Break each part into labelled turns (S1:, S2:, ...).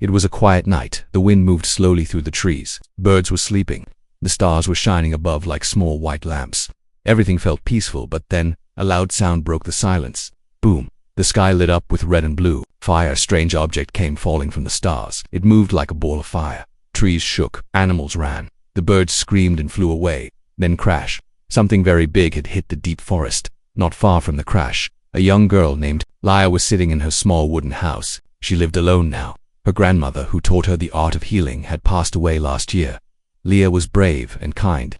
S1: It was a quiet night. The wind moved slowly through the trees. Birds were sleeping. The stars were shining above like small white lamps. Everything felt peaceful, but then a loud sound broke the silence. Boom. The sky lit up with red and blue. Fire, a strange object came falling from the stars. It moved like a ball of fire. Trees shook. Animals ran. The birds screamed and flew away. Then crash. Something very big had hit the deep forest. Not far from the crash, a young girl named Leia was sitting in her small wooden house. She lived alone now. Her grandmother, who taught her the art of healing, had passed away last year. Leia was brave and kind.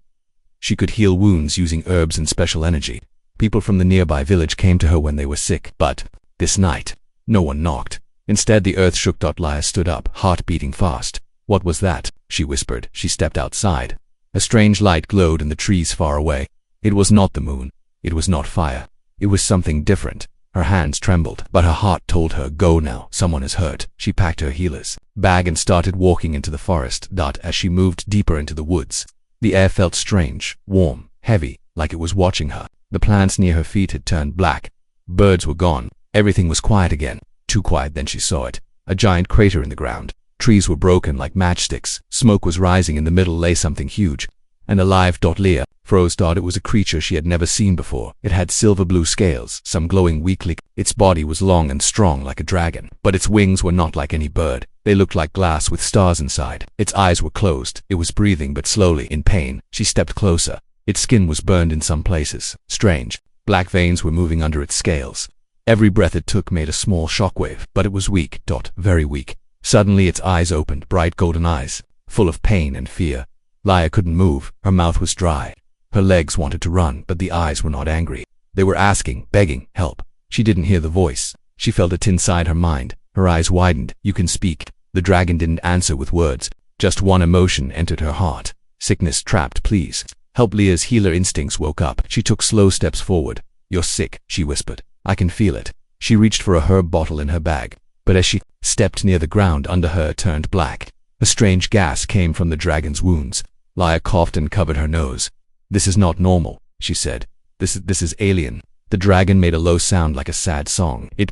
S1: She could heal wounds using herbs and special energy. People from the nearby village came to her when they were sick. But this night, no one knocked. Instead, the earth shook. Leia stood up, heart beating fast. What was that? She whispered. She stepped outside. A strange light glowed in the trees far away. It was not the moon. It was not fire. It was something different. Her hands trembled, but her heart told her, go now, someone is hurt. She packed her healer's bag and started walking into the forest. As she moved deeper into the woods, the air felt strange, warm, heavy, like it was watching her. The plants near her feet had turned black. Birds were gone. Everything was quiet again. Too quiet. Then she saw it. A giant crater in the ground. Trees were broken like matchsticks. Smoke was rising. In the middle lay something huge and alive. Leia froze. It was a creature she had never seen before. It had silver blue scales, some glowing weakly. Its body was long and strong like a dragon, but its wings were not like any bird. They looked like glass with stars inside. Its eyes were closed. It was breathing, but slowly, in pain. She stepped closer. Its skin was burned in some places. Strange. Black veins were moving under its scales. Every breath it took made a small shockwave, but it was weak. Very weak. Suddenly its eyes opened, bright golden eyes, full of pain and fear. Leia couldn't move. Her mouth was dry. Her legs wanted to run, but the eyes were not angry. They were asking, begging, help. She didn't hear the voice. She felt it inside her mind. Her eyes widened. You can speak. The dragon didn't answer with words. Just one emotion entered her heart. Sickness trapped, please. Help. Leia's healer instincts woke up. She took slow steps forward. You're sick, she whispered. I can feel it. She reached for a herb bottle in her bag, but as she stepped near the ground under her, it turned black. A strange gas came from the dragon's wounds. Leia coughed and covered her nose. This is not normal, she said. This is alien. The dragon made a low sound like a sad song. It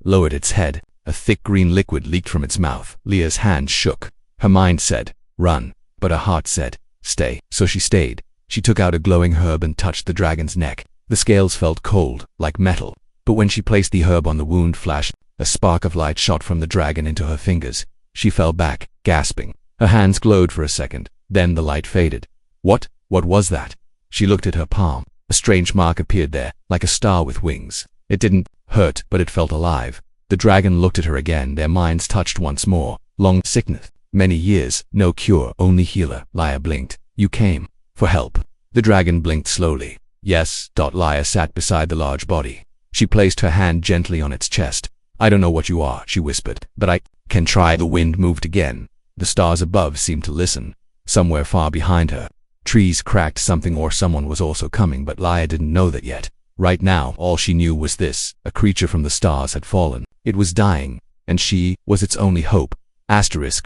S1: lowered its head. A thick green liquid leaked from its mouth. Leia's hand shook. Her mind said, run, but her heart said, stay. So she stayed. She took out a glowing herb and touched the dragon's neck. The scales felt cold, like metal. But when she placed the herb on the wound, flashed. A spark of light shot from the dragon into her fingers. She fell back, gasping. Her hands glowed for a second. Then the light faded. What was that? She looked at her palm. A strange mark appeared there, like a star with wings. It didn't hurt, but it felt alive. The dragon looked at her again. Their minds touched once more. Long sickness. Many years. No cure, only healer. Leia blinked. You came for help. The dragon blinked slowly. Yes. Leia sat beside the large body. She placed her hand gently on its chest. I don't know what you are, she whispered, but I can try. The wind moved again. The stars above seemed to listen. Somewhere far behind her, trees cracked. Something or someone was also coming, but Leia didn't know that yet. Right now, all she knew was this. A creature from the stars had fallen. It was dying, and she was its only hope.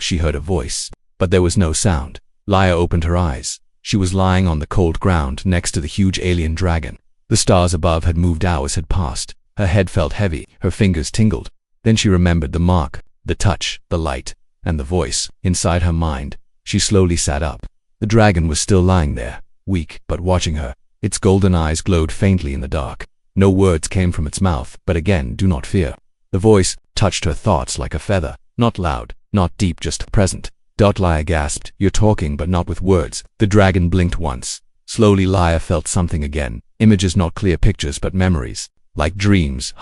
S1: She heard a voice, but there was no sound. Leia opened her eyes. She was lying on the cold ground next to the huge alien dragon. The stars above had moved. Hours had passed. Her head felt heavy. Her fingers tingled. Then she remembered the mark, the touch, the light, and the voice. Inside her mind, she slowly sat up. The dragon was still lying there, weak, but watching her. Its golden eyes glowed faintly in the dark. No words came from its mouth, but again, do not fear. The voice touched her thoughts like a feather. Not loud, not deep, just present. Leia gasped. You're talking, but not with words. The dragon blinked once. Slowly Leia felt something again. Images, not clear pictures, but memories. Like dreams,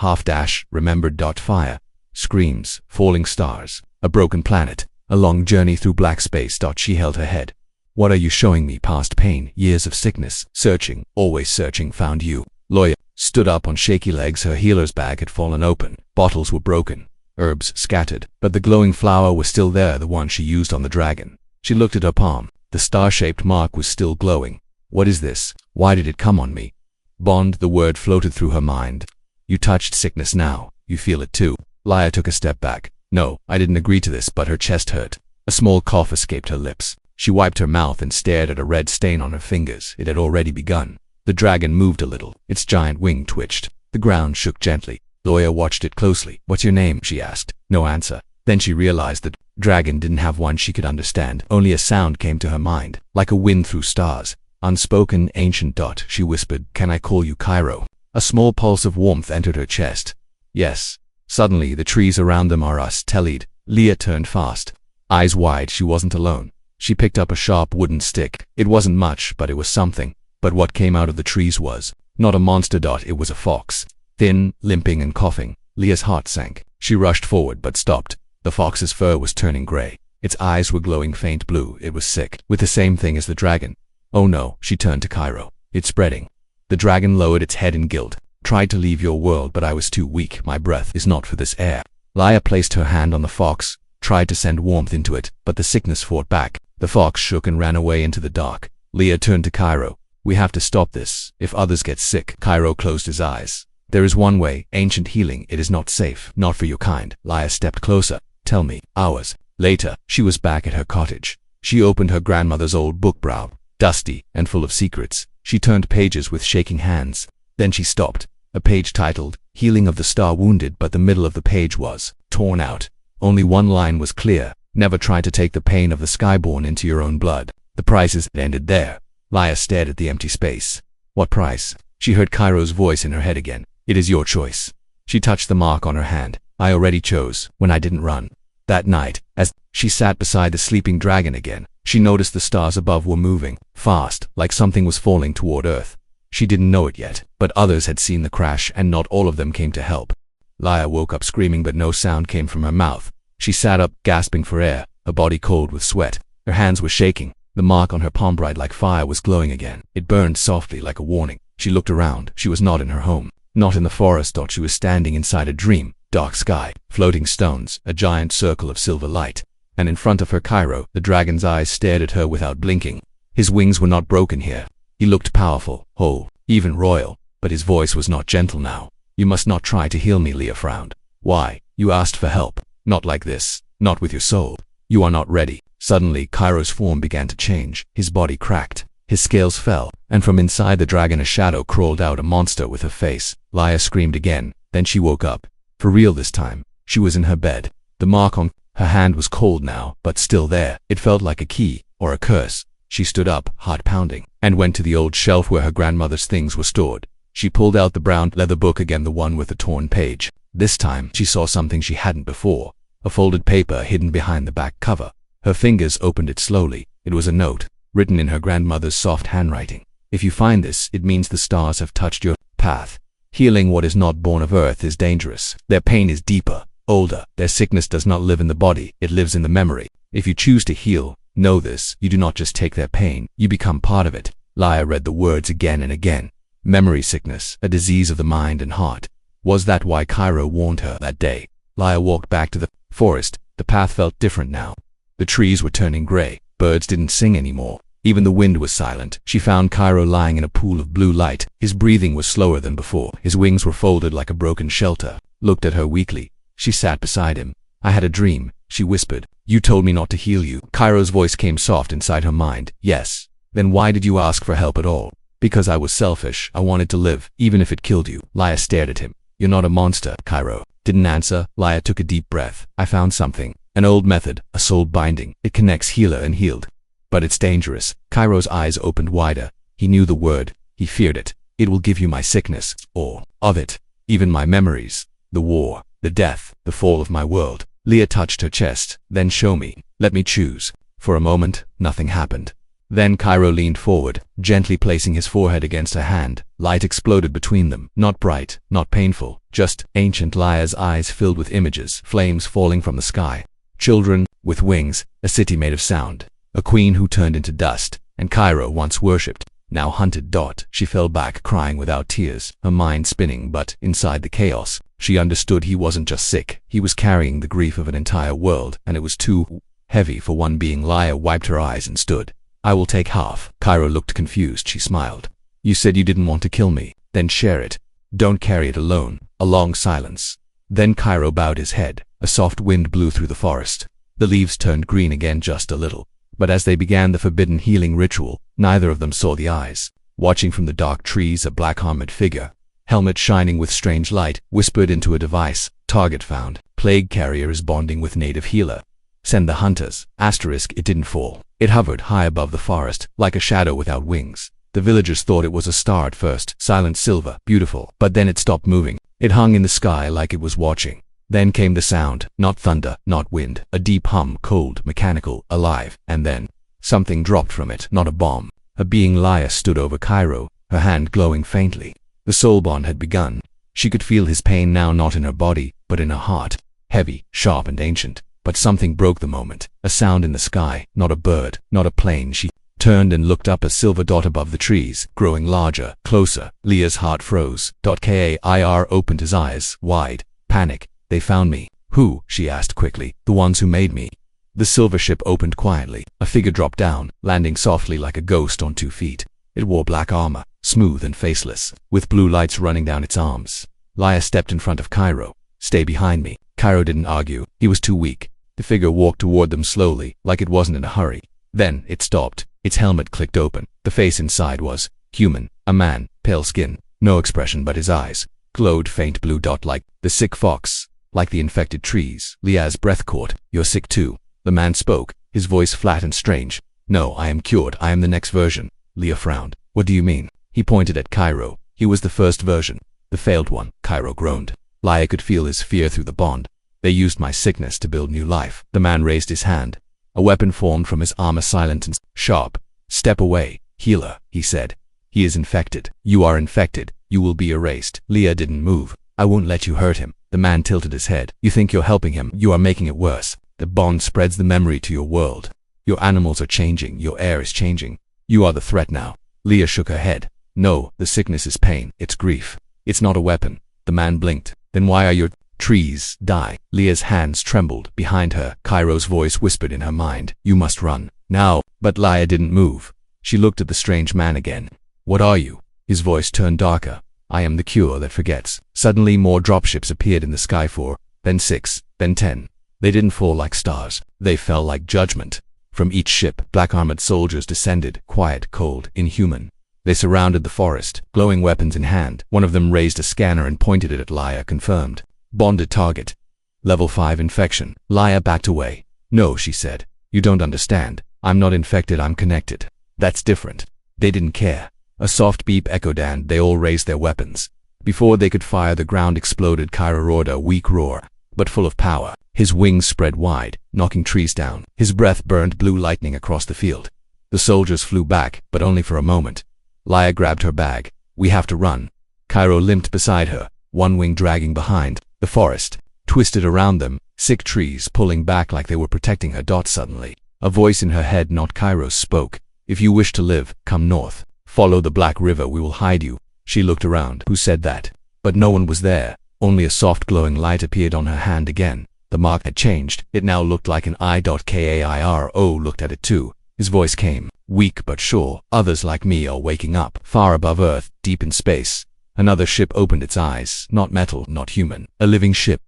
S1: remembered. Fire, screams, falling stars, a broken planet, a long journey through black space. She held her head. What are you showing me? Past pain, years of sickness, searching, always searching, found you. Leia stood up on shaky legs. Her healer's bag had fallen open. Bottles were broken, herbs scattered, but the glowing flower was still there, the one she used on the dragon. She looked at her palm. The star-shaped mark was still glowing. What is this? Why did it come on me? Bond, the word floated through her mind. You touched sickness now. You feel it too. Leia took a step back. No, I didn't agree to this, but her chest hurt. A small cough escaped her lips. She wiped her mouth and stared at a red stain on her fingers. It had already begun. The dragon moved a little. Its giant wing twitched. The ground shook gently. Leia watched it closely. What's your name? She asked. No answer. Then she realized that Dragon didn't have one she could understand. Only a sound came to her mind, like a wind through stars. Unspoken, ancient. She whispered, "Can I call you Cairo?" A small pulse of warmth entered her chest. Yes. Suddenly, the trees around them are us, Tellied. Leah turned fast. Eyes wide, she wasn't alone. She picked up a sharp wooden stick. It wasn't much, but it was something. But what came out of the trees was not a monster. It was a fox. Thin, limping and coughing. Leah's heart sank. She rushed forward but stopped. The fox's fur was turning gray. Its eyes were glowing faint blue. It was sick, with the same thing as the dragon. Oh no, she turned to Cairo. It's spreading. The dragon lowered its head in guilt. Tried to leave your world, but I was too weak. My breath is not for this air. Leah placed her hand on the fox, tried to send warmth into it, but the sickness fought back. The fox shook and ran away into the dark. Leah turned to Cairo. We have to stop this. If others get sick. Cairo closed his eyes. There is one way, ancient healing. It is not safe. Not for your kind. Leah stepped closer. Tell me. Hours later, she was back at her cottage. She opened her grandmother's old book, brown, dusty, and full of secrets. She turned pages with shaking hands. Then she stopped. A page titled, Healing of the Star Wounded, but the middle of the page was torn out. Only one line was clear. Never try to take the pain of the skyborn into your own blood. The prices ended there. Leah stared at the empty space. What price? She heard Cairo's voice in her head again. It is your choice. She touched the mark on her hand. I already chose, when I didn't run. That night, as she sat beside the sleeping dragon again, she noticed the stars above were moving, fast, like something was falling toward Earth. She didn't know it yet, but others had seen the crash and not all of them came to help. Leah woke up screaming, but no sound came from her mouth. She sat up, gasping for air, her body cold with sweat. Her hands were shaking. The mark on her palm, bright like fire, was glowing again. It burned softly like a warning. She looked around. She was not in her home, not in the forest. She was standing inside a dream. Dark sky, floating stones, a giant circle of silver light. And in front of her, Cairo. The dragon's eyes stared at her without blinking. His wings were not broken here. He looked powerful, whole, even royal, but his voice was not gentle now. You must not try to heal me, Leah frowned. Why? You asked for help. Not like this. Not with your soul. You are not ready. Suddenly, Cairo's form began to change. His body cracked. His scales fell, and from inside the dragon a shadow crawled out, a monster with a face. Leah screamed again. Then she woke up. For real this time. She was in her bed. The mark on her hand was cold now, but still there. It felt like a key, or a curse. She stood up, heart pounding, and went to the old shelf where her grandmother's things were stored. She pulled out the brown leather book again, the one with the torn page. This time, she saw something she hadn't before. A folded paper hidden behind the back cover. Her fingers opened it slowly. It was a note, written in her grandmother's soft handwriting. If you find this, it means the stars have touched your path. Healing what is not born of Earth is dangerous. Their pain is deeper, older. Their sickness does not live in the body, it lives in the memory. If you choose to heal, know this, you do not just take their pain, you become part of it. Leah read the words again and again. Memory sickness, a disease of the mind and heart. Was that why Cairo warned her that day? Leah walked back to the forest. The path felt different now. The trees were turning gray. Birds didn't sing anymore. Even the wind was silent. She found Cairo lying in a pool of blue light. His breathing was slower than before. His wings were folded like a broken shelter. Looked at her weakly. She sat beside him. I had a dream, she whispered. You told me not to heal you. Cairo's voice came soft inside her mind. Yes. Then why did you ask for help at all? Because I was selfish. I wanted to live, even if it killed you. Leah stared at him. You're not a monster. Cairo didn't answer. Leah took a deep breath. I found something. An old method, a soul binding. It connects healer and healed. But it's dangerous. Cairo's eyes opened wider. He knew the word. He feared it. It will give you my sickness. All of it. Even my memories. The war. The death. The fall of my world. Leah touched her chest. Then show me. Let me choose. For a moment, nothing happened. Then Cairo leaned forward, gently placing his forehead against her hand. Light exploded between them. Not bright, not painful. Just ancient. Leah's eyes filled with images. Flames falling from the sky. Children with wings. A city made of sound. A queen who turned into dust, and Cairo once worshipped, now hunted. She fell back crying without tears, her mind spinning, but inside the chaos, she understood he wasn't just sick, he was carrying the grief of an entire world, and it was too heavy for one being. Leah wiped her eyes and stood. I will take half. Cairo looked confused. She smiled. You said you didn't want to kill me, then share it. Don't carry it alone. A long silence. Then Cairo bowed his head. A soft wind blew through the forest. The leaves turned green again just a little. But as they began the forbidden healing ritual, neither of them saw the eyes. Watching from the dark trees, a black armored figure, helmet shining with strange light, whispered into a device. Target found. Plague carrier is bonding with native healer. Send the hunters. Asterisk, it didn't fall. It hovered high above the forest, like a shadow without wings. The villagers thought it was a star at first, silent silver, beautiful. But then it stopped moving. It hung in the sky like it was watching. Then came the sound, not thunder, not wind, a deep hum, cold, mechanical, alive. And then something dropped from it, not a bomb. A being. Laya stood over Cairo, her hand glowing faintly. The soul bond had begun. She could feel his pain now, not in her body, but in her heart. Heavy, sharp and ancient. But something broke the moment. A sound in the sky, not a bird, not a plane. She turned and looked up, a silver dot above the trees, growing larger, closer. Leah's heart froze. Kair opened his eyes, wide. Panic. They found me. Who? She asked quickly. The ones who made me. The silver ship opened quietly. A figure dropped down, landing softly like a ghost on 2 feet. It wore black armor, smooth and faceless, with blue lights running down its arms. Laya stepped in front of Cairo. Stay behind me. Cairo didn't argue. He was too weak. The figure walked toward them slowly, like it wasn't in a hurry. Then it stopped. Its helmet clicked open. The face inside was human. A man, pale skin, no expression, but his eyes glowed faint blue dot like the sick fox, like the infected trees. Leah's breath caught. You're sick too. The man spoke, his voice flat and strange. No, I am cured. I am the next version. Leah frowned. What do you mean? He pointed at Cairo. He was the first version. The failed one. Cairo groaned. Laya could feel his fear through the bond. They used my sickness to build new life. The man raised his hand. A weapon formed from his armor, silent and sharp. Step away. Healer, he said. He is infected. You are infected. You will be erased. Leah didn't move. I won't let you hurt him. The man tilted his head. You think you're helping him. You are making it worse. The bond spreads the memory to your world. Your animals are changing. Your air is changing. You are the threat now. Leah shook her head. No, the sickness is pain. It's grief. It's not a weapon. The man blinked. Then why are your trees die? Leah's hands trembled. Behind her, Cairo's voice whispered in her mind. You must run. Now. But Laya didn't move. She looked at the strange man again. What are you? His voice turned darker. I am the cure that forgets. Suddenly more dropships appeared in the sky, 4, then 6, then 10. They didn't fall like stars. They fell like judgment. From each ship, black-armored soldiers descended, quiet, cold, inhuman. They surrounded the forest, glowing weapons in hand. One of them raised a scanner and pointed it at Laya. Confirmed. Bonded target. Level 5 infection. Laya backed away. No, she said. You don't understand. I'm not infected, I'm connected. That's different. They didn't care. A soft beep echoed and they all raised their weapons. Before they could fire, the ground exploded. Cairo roared a weak roar, but full of power. His wings spread wide, knocking trees down. His breath burned blue lightning across the field. The soldiers flew back, but only for a moment. Laya grabbed her bag. We have to run. Cairo limped beside her, one wing dragging behind. The forest twisted around them, sick trees pulling back like they were protecting her. Suddenly, a voice in her head, not Cairo's, spoke. If you wish to live, come north. Follow the Black River, we will hide you. She looked around. Who said that? But no one was there. Only a soft glowing light appeared on her hand again. The mark had changed. It now looked like an eye. Kairo looked at it too. His voice came, weak but sure. Others like me are waking up. Far above Earth, deep in space. Another ship opened its eyes. Not metal, not human. A living ship.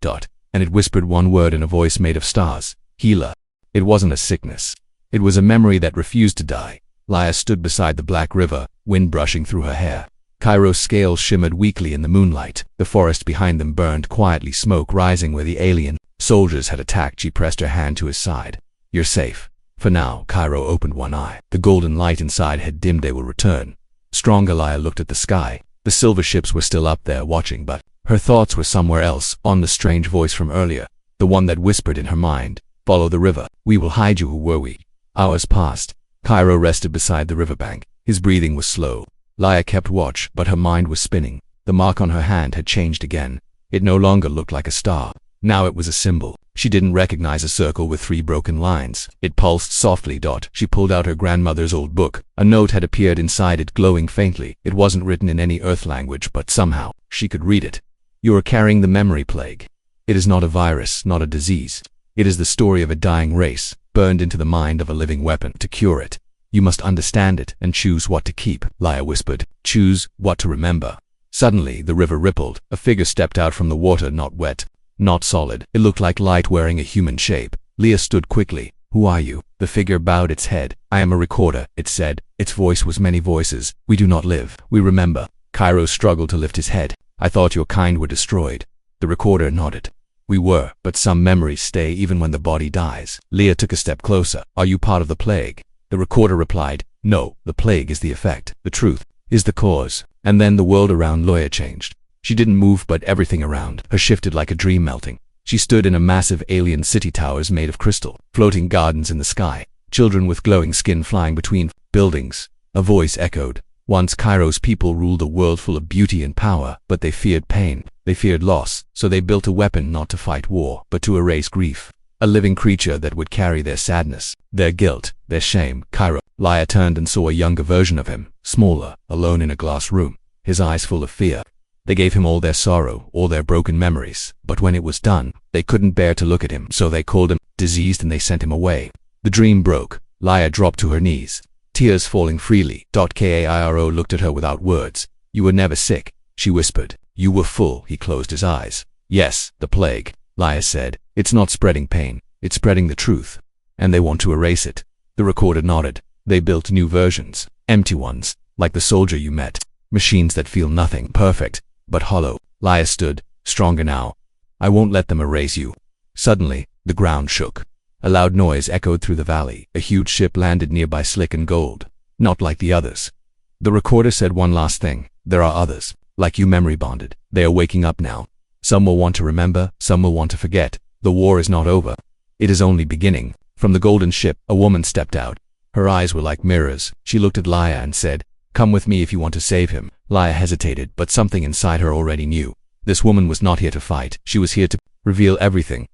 S1: And it whispered one word in a voice made of stars. Healer. It wasn't a sickness. It was a memory that refused to die. Laya stood beside the Black River, wind brushing through her hair. Cairo's scales shimmered weakly in the moonlight. The forest behind them burned quietly, smoke rising where the alien soldiers had attacked. She pressed her hand to his side. You're safe. For now. Cairo opened one eye. The golden light inside had dimmed. They will return. Stronger. Laya looked at the sky. The silver ships were still up there watching, but her thoughts were somewhere else, on the strange voice from earlier, the one that whispered in her mind. Follow the river. We will hide you. Who were we? Hours passed. Cairo rested beside the riverbank. His breathing was slow. Laya kept watch, but her mind was spinning. The mark on her hand had changed again. It no longer looked like a star. Now it was a symbol. She didn't recognize a circle with 3 broken lines. It pulsed softly. She pulled out her grandmother's old book. A note had appeared inside it, glowing faintly. It wasn't written in any Earth language, but somehow she could read it. You are carrying the memory plague. It is not a virus, not a disease. It is the story of a dying race, burned into the mind of a living weapon. To cure it, you must understand it and choose what to keep. Laya whispered. Choose what to remember. Suddenly, the river rippled. A figure stepped out from the water, not wet, not solid. It looked like light, wearing a human shape. Leah stood quickly. Who are you? The figure bowed its head. I am a recorder, it said. Its voice was many voices. We do not live. We remember. Cairo struggled to lift his head. I thought your kind were destroyed. The recorder nodded. We were, but some memories stay even when the body dies. Leah took a step closer. Are you part of the plague? The recorder replied, no, the plague is the effect. The truth is the cause. And then the world around Leah changed. She didn't move, but everything around her shifted like a dream melting. She stood in a massive alien city, towers made of crystal, floating gardens in the sky, children with glowing skin flying between buildings. A voice echoed. Once Cairo's people ruled a world full of beauty and power, but they feared pain. They feared loss, so they built a weapon not to fight war, but to erase grief. A living creature that would carry their sadness, their guilt, their shame. Cairo. Leah turned and saw a younger version of him, smaller, alone in a glass room, his eyes full of fear. They gave him all their sorrow, all their broken memories, but when it was done, they couldn't bear to look at him, so they called him diseased and they sent him away. The dream broke. Leah dropped to her knees, tears falling freely. Kairo looked at her without words. You were never sick, she whispered. You were full. He closed his eyes. Yes, the plague, Leah said. It's not spreading pain, it's spreading the truth. And they want to erase it. The recorder nodded. They built new versions, empty ones, like the soldier you met. Machines that feel nothing, perfect, but hollow. Leah stood, stronger now. I won't let them erase you. Suddenly, the ground shook. A loud noise echoed through the valley. A huge ship landed nearby, slick and gold. Not like the others. The recorder said one last thing. There are others, like you, memory bonded. They are waking up now. Some will want to remember, some will want to forget. The war is not over. It is only beginning. From the golden ship, a woman stepped out. Her eyes were like mirrors. She looked at Leah and said, come with me if you want to save him. Leah hesitated, but something inside her already knew. This woman was not here to fight. She was here to reveal everything.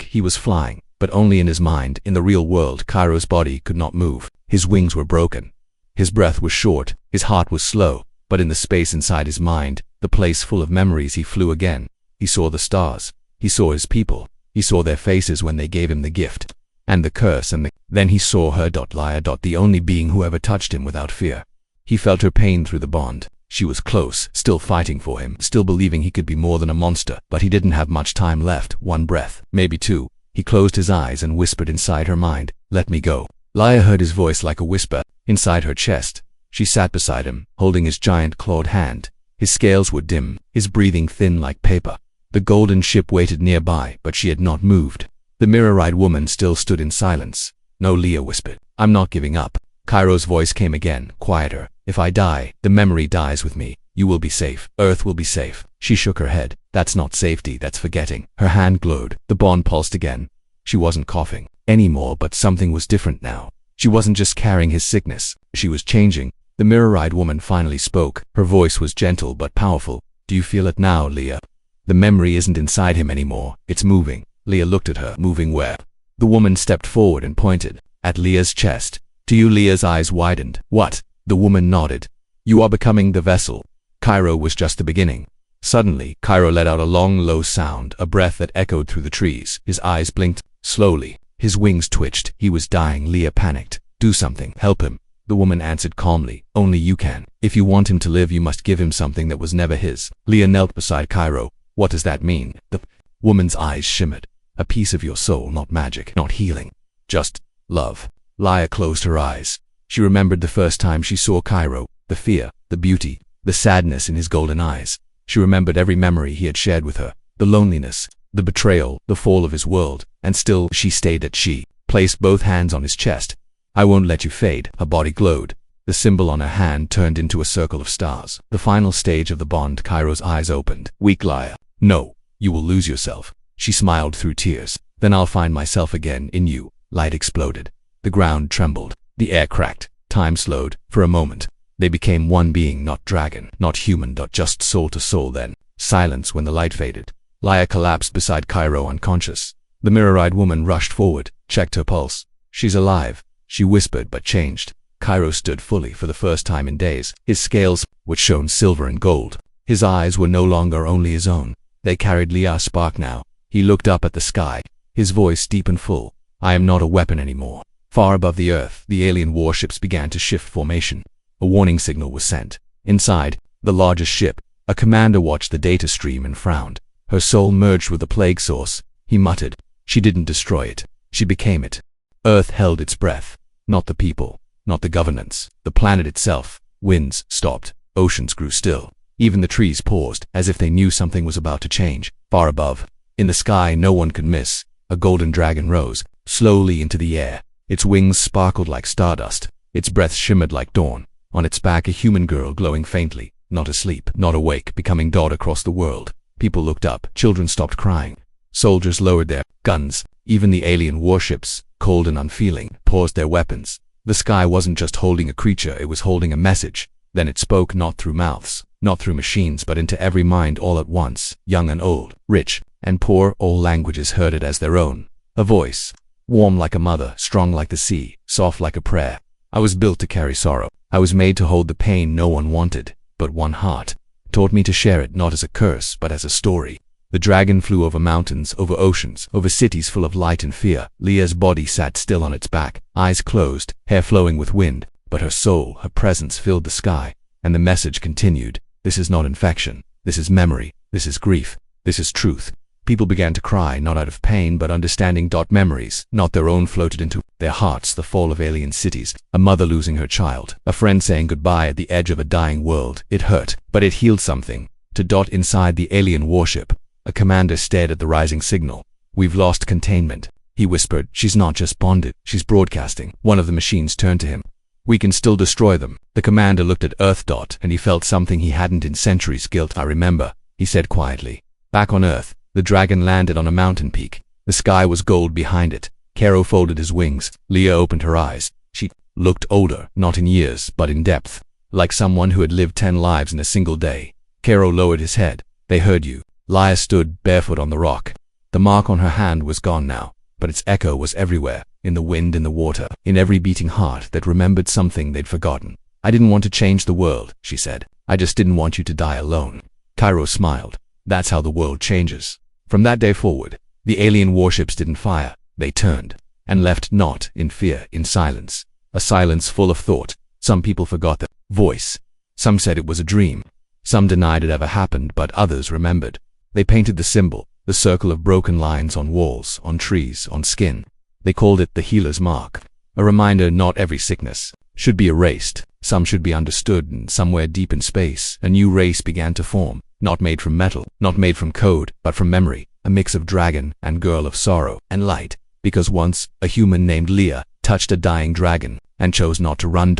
S1: He was flying, but only in his mind. In the real world, Cairo's body could not move. His wings were broken. His breath was short. His heart was slow. But in the space inside his mind, the place full of memories, he flew again. He saw the stars. He saw his people. He saw their faces when they gave him the gift. And the curse, and then he saw her. Leah, the only being who ever touched him without fear. He felt her pain through the bond. She was close, still fighting for him, still believing he could be more than a monster. But he didn't have much time left. One breath, maybe two. He closed his eyes and whispered inside her mind, let me go. Leah heard his voice like a whisper, inside her chest. She sat beside him, holding his giant clawed hand. His scales were dim, his breathing thin like paper. The golden ship waited nearby, but she had not moved. The mirror-eyed woman still stood in silence. No, Leah whispered. I'm not giving up. Cairo's voice came again, quieter. If I die, the memory dies with me. You will be safe. Earth will be safe. She shook her head. That's not safety, that's forgetting. Her hand glowed. The bond pulsed again. She wasn't coughing anymore, but something was different now. She wasn't just carrying his sickness. She was changing. The mirror-eyed woman finally spoke. Her voice was gentle but powerful. Do you feel it now, Leah? The memory isn't inside him anymore. It's moving. Leah looked at her. Moving where? The woman stepped forward and pointed at Leah's chest. To you. Leah's eyes widened. What? The woman nodded. You are becoming the vessel. Cairo was just the beginning. Suddenly, Cairo let out a long, low sound, a breath that echoed through the trees. His eyes blinked slowly. His wings twitched. He was dying. Leah panicked. Do something. Help him. The woman answered calmly. Only you can. If you want him to live, you must give him something that was never his. Leah knelt beside Cairo. What does that mean? The woman's eyes shimmered. A piece of your soul, not magic, not healing. Just love. Leah closed her eyes. She remembered the first time she saw Cairo, the fear, the beauty, the sadness in his golden eyes. She remembered every memory he had shared with her, the loneliness, the betrayal, the fall of his world, and still she stayed. She placed both hands on his chest. I won't let you fade. Her body glowed. The symbol on her hand turned into a circle of stars. The final stage of the bond. Cairo's eyes opened. Weak Leah. No, you will lose yourself. She smiled through tears. Then I'll find myself again in you. Light exploded. The ground trembled. The air cracked. Time slowed. For a moment, they became one being, not dragon, not human, just soul to soul. Then, silence when the light faded. Leah collapsed beside Cairo, unconscious. The mirror-eyed woman rushed forward, checked her pulse. She's alive, she whispered, but changed. Cairo stood fully for the first time in days. His scales, which shone silver and gold. His eyes were no longer only his own. They carried Leah's spark now. He looked up at the sky, his voice deep and full. I am not a weapon anymore. Far above the earth, the alien warships began to shift formation. A warning signal was sent. Inside, the largest ship, a commander watched the data stream and frowned. Her soul merged with the plague source. He muttered. She didn't destroy it. She became it. Earth held its breath. Not the people, not the governance, the planet itself. Winds stopped. Oceans grew still. Even the trees paused, as if they knew something was about to change. Far above, In the sky no one could miss, a golden dragon rose, slowly into the air. Its wings sparkled like stardust. Its breath shimmered like dawn. On its back a human girl glowing faintly, not asleep, not awake, becoming dot across the world. People looked up, children stopped crying. Soldiers lowered their guns. Even the alien warships, cold and unfeeling, paused their weapons. The sky wasn't just holding a creature, it was holding a message. Then it spoke, not through mouths, not through machines, but into every mind all at once. Young and old, rich and poor, all languages heard it as their own. A voice, warm like a mother, strong like the sea, soft like a prayer. I was built to carry sorrow. I was made to hold the pain no one wanted, but one heart. Taught me to share it not as a curse, but as a story. The dragon flew over mountains, over oceans, over cities full of light and fear. Leah's body sat still on its back, eyes closed, hair flowing with wind, but her soul, her presence filled the sky, and the message continued. This is not infection. This is memory. This is grief. This is truth. People began to cry, not out of pain, but understanding. Memories, not their own, floated into their hearts. The fall of alien cities, a mother losing her child, a friend saying goodbye at the edge of a dying world. It hurt, but it healed something. Inside the alien warship, a commander stared at the rising signal. We've lost containment, he whispered. She's not just bonded, she's broadcasting. One of the machines turned to him. We can still destroy them. The commander looked at Earth. And he felt something he hadn't in centuries. Guilt. I remember, he said quietly. Back on Earth, the dragon landed on a mountain peak. The sky was gold behind it. Cairo folded his wings. Leah opened her eyes. She looked older, not in years, but in depth, like someone who had lived 10 lives in a single day. Cairo lowered his head. They heard you. Leah stood barefoot on the rock. The mark on her hand was gone now, but its echo was everywhere, in the wind, in the water, in every beating heart that remembered something they'd forgotten. I didn't want to change the world, she said. I just didn't want you to die alone. Cairo smiled. That's how the world changes. From that day forward, the alien warships didn't fire. They turned, and left, not in fear, in silence. A silence full of thought. Some people forgot the voice. Some said it was a dream. Some denied it ever happened, but others remembered. They painted the symbol, the circle of broken lines on walls, on trees, on skin. They called it the healer's mark. A reminder not every sickness should be erased. Some should be understood, and somewhere deep in space, a new race began to form. Not made from metal, not made from code, but from memory. A mix of dragon and girl, of sorrow and light. Because once, a human named Leah touched a dying dragon and chose not to run.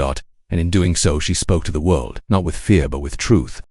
S1: And in doing so she spoke to the world, not with fear but with truth.